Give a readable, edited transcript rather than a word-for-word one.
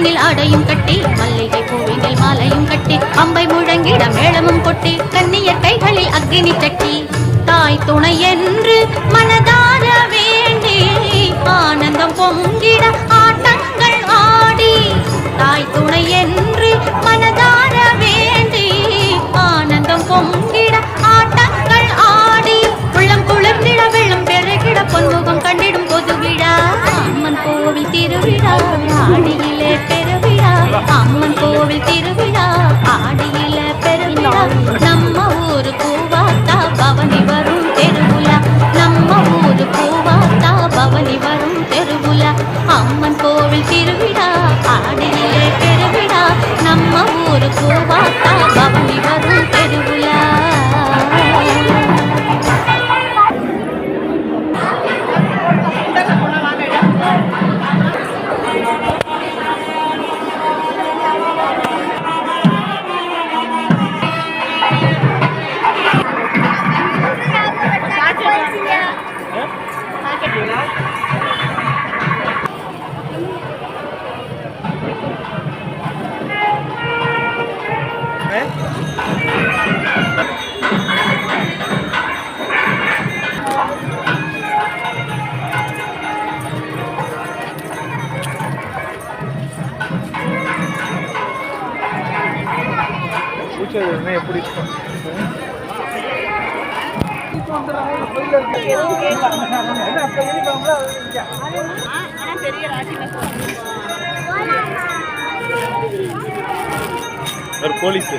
பூவினில் ஆடையும் கட்டி மல்லிகை பூவினில் மாலையும் கட்டி அம்பை முழங்கிட மேளமும் கொட்டி கன்னியர் கைகளில் அக்கினி சட்டி தாய் துணை என்று மனதார வேண்டி ஆனந்தம் பொங்கிட ஆட்டங்கள் ஆடி தாய் துணை என்று மனதார வேண்டி ஆனந்தம் பொங்கிட ஆட்டங்கள் ஆடி உள்ளம் குளிர்ந்திட வெள்ளம் பெருகிட பொன்முகம் கண்டிடும் பொது விழா அம்மன் கோவில் திருவிழா ஆடியிலே பெருவிழா அம்மன் கோவில் திருவிழா ஆடியிலே பெருவிழா நம்ம ஊரு பூவாத்தா பவனி வரும் தெருவுலா நம்ம ஊரு பூவாத்தா பவனி வரும் தெருவுலா அம்மன் கோவில் திருவிழா ஆடியிலே பெருவிழா நம்ம ஊரு பூவாத்தா பவனி வரும் தெருவுலா. எப்படி போலீஸ்